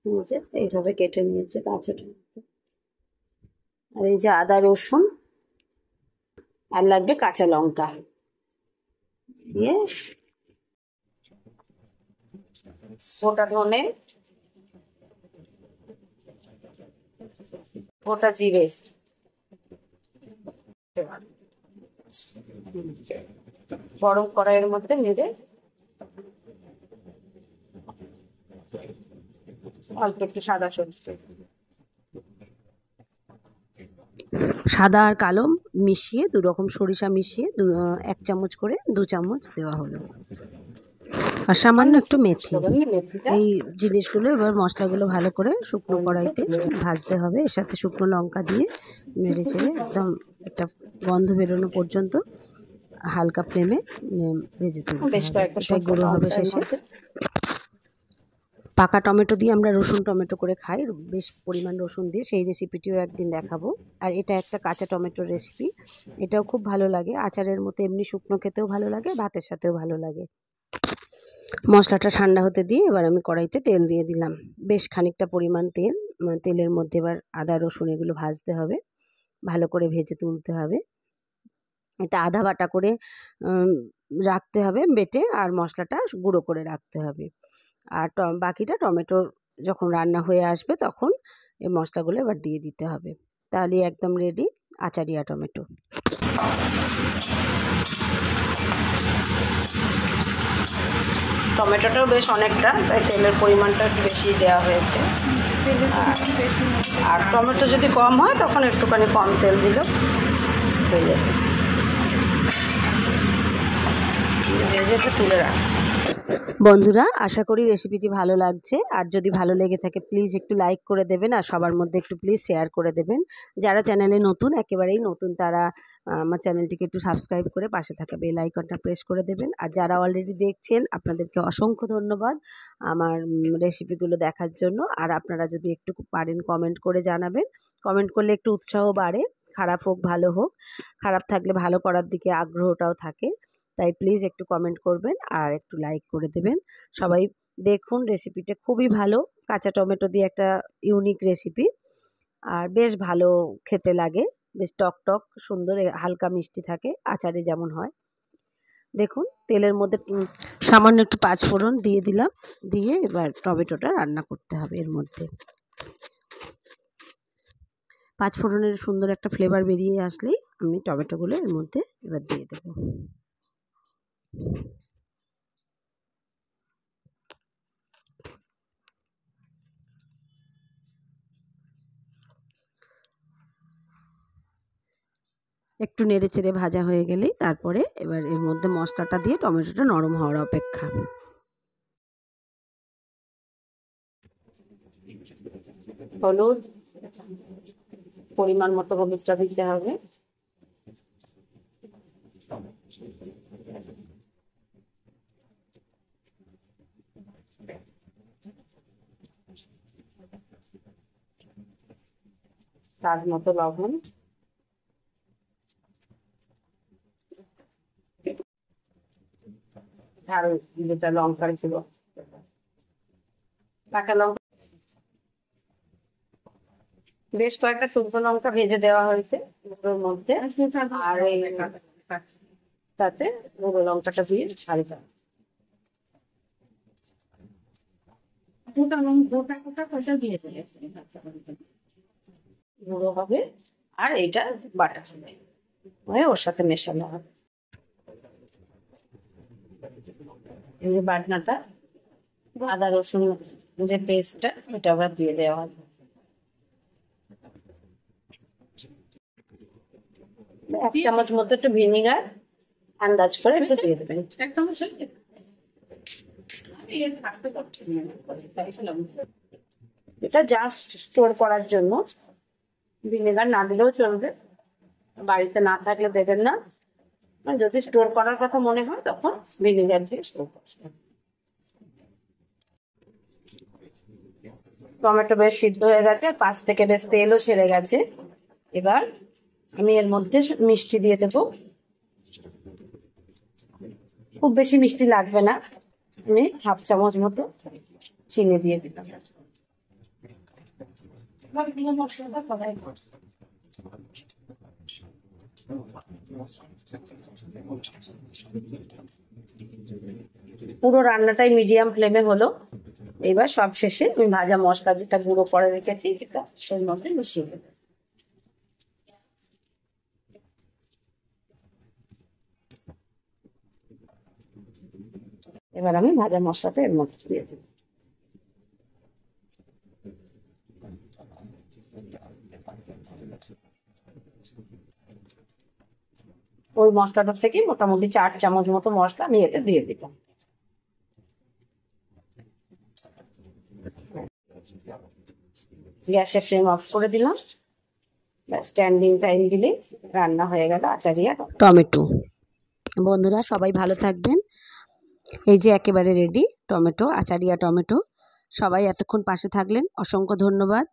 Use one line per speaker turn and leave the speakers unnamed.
নিয়েছে এইভাবে কেটে নিয়েছে কাঁচা টমেটো। আর এই যে আদা রসুন, আর লাগবে কাঁচা লঙ্কা দিয়ে গোটা ধনে, গোটা জিরে, গরম কড়াইয়ের মধ্যে নেড়ে অল্প একটু সাদা সরষে, সাদা আর কালো মিশিয়ে, দু রকম সরিষা মিশিয়ে 1 চামচ করে 2 চামচ দেওয়া হলো, আর সামান্য একটু মেথি। এই জিনিসগুলো এবার মশলাগুলো ভালো করে শুকনো কড়াইতে ভাজতে হবে। এর সাথে শুকনো লঙ্কা দিয়ে নেড়ে চেড়ে একদম একটা গন্ধ বেরোনো পর্যন্ত হালকা ফ্লেমে ভেজে তুলতে হবে। এটাই গুঁড়ো হবে শেষে। পাকা টমেটো দিয়ে আমরা রসুন টমেটো করে খাই, বেশ পরিমাণ রসুন দিয়ে, সেই রেসিপিটিও একদিন দেখাবো। আর এটা একটা কাঁচা টমেটোর রেসিপি, এটাও খুব ভালো লাগে। আচারের মতো এমনি শুকনো খেতেও ভালো লাগে, ভাতের সাথেও ভালো লাগে। মশলাটা ঠান্ডা হতে দিয়ে এবার আমি কড়াইতে তেল দিয়ে দিলাম, বেশ খানিকটা পরিমাণ তেল। তেলের মধ্যে এবার আদা রসুন এগুলো ভাজতে হবে, ভালো করে ভেজে তুলতে হবে। এটা আধা বাটা করে রাখতে হবে বেটে, আর মশলাটা গুঁড়ো করে রাখতে হবে। আর বাকিটা টমেটো যখন রান্না হয়ে আসবে তখন এই মশলাগুলো এবার দিয়ে দিতে হবে। তাহলে একদম রেডি আচারিয়া টমেটো। টমেটোটাও বেশ অনেকটা, তাই তেলের পরিমাণটা একটু বেশি দেওয়া হয়েছে। আর টমেটো যদি কম হয় তখন একটুখানি কম তেল দিলেও হয়ে যাবে। ভেজে তুলে রাখছি। বন্ধুরা, আশা করি রেসিপিটি ভালো লাগছে। আর যদি ভালো লেগে থাকে প্লিজ একটু লাইক করে দেবেন, আর সবার মধ্যে একটু প্লিজ শেয়ার করে দেবেন। যারা চ্যানেলে নতুন, একেবারেই নতুন, তারা আমার চ্যানেলটিকে একটু সাবস্ক্রাইব করে পাশে থাকা বেল আইকনটা প্রেস করে দেবেন। আর যারা অলরেডি দেখছেন আপনাদেরকে অসংখ্য ধন্যবাদ আমার রেসিপিগুলো দেখার জন্য। আর আপনারা যদি একটু পারেন কমেন্ট করে জানাবেন, কমেন্ট করলে একটু উৎসাহ বাড়ে। খারাপ হোক ভালো হোক, খারাপ থাকলে ভালো করার দিকে আগ্রহটাও থাকে। তাই প্লিজ একটু কমেন্ট করবেন আর একটু লাইক করে দেবেন। সবাই দেখুন, রেসিপিটা খুবই ভালো। কাঁচা টমেটো দিয়ে একটা ইউনিক রেসিপি, আর বেশ ভালো খেতে লাগে, বেশ টক টক সুন্দর, হালকা মিষ্টি থাকে আচারে যেমন হয়। দেখুন তেলের মধ্যে সামান্য একটু 5 ফোড়ন দিয়ে দিলাম, দিয়ে এবার টমেটোটা রান্না করতে হবে। এর মধ্যে 5 ফোড়নের সুন্দর একটা ফ্লেভার বেরিয়ে আসলেই আমি টমেটোগুলো এর মধ্যে এবার দিয়ে দেবো। একটু নেড়েচেড়ে ভাজা হয়ে গেলেই তারপরে এবার এর মধ্যে মশলাটা দিয়ে টমেটোটা নরম হওয়ার অপেক্ষা। হলুদ, পরিমাণ মতো হলুদটা দিতে হবে। স্বাদ মতো লবণ, আর যেটা লঙ্কার গুঁড়ো, কাঁচা লঙ্কা, বেশ কয়েকটা শুকনো লঙ্কা ভেজে দেওয়া হয়েছে গুঁড়োর মধ্যে। আর এই তাতে গুঁড়ো লঙ্কাটা দিয়ে ছাড়তে হবে, গুঁড়ো হবে। আর এইটা বাটা হবে, হয়ে ওর সাথে মেশানো হবে। এই যে বাটনাটা, আদা রসুন যে পেস্টটা, এটা আবার দিয়ে দেওয়া হবে। 1 চামচ মতো একটু ভিনিগার আন্দাজ করে একটু দিয়ে দেবেন। 1 চামচ এটা জাস্ট স্টোর করার জন্য, ভিনেগার না দিলেও চলবে, বাড়িতে না থাকলে দেবেন না। যদি স্টোর করার কথা মনে হয় তখন ভিনেগার দিয়ে স্টোর করবেন। টমেটো বেশ সিদ্ধ হয়ে গেছে, পাশ থেকে বেশ তেলও ছেড়ে গেছে। এবার আমি এর মধ্যে মিষ্টি দিয়ে দেবো। খুব বেশি মিষ্টি লাগবে না, আমি 1/2 চামচ মতো চিনি দিয়ে দিলাম। পুরো রান্নাটাই মিডিয়াম ফ্লেমে হলো। এবার সব শেষে আমি ভাজা মশলা যেটা গুঁড়ো করে রেখেছি এটা এর মধ্যে মিশিয়ে দেবো। এবার আমি ভাজা মশলাটা এর মধ্যে দিয়ে দেবো। ওই মশলাটা থেকে মোটামুটি 4 চামচ মতো মশলা আমি এতে দিয়ে দিলাম। গ্যাসের ফ্লেম অফ করে দিলাম। স্ট্যান্ডিং টাইম দিলে রান্না হয়ে গেল আচারিয়া টমেটো। বন্ধুরা সবাই ভালো থাকবেন। এই যে একেবারে রেডি টমেটো, আচারিয়া টমেটো। সবাই এতক্ষণ পাশে থাকলেন, অসংখ্য ধন্যবাদ।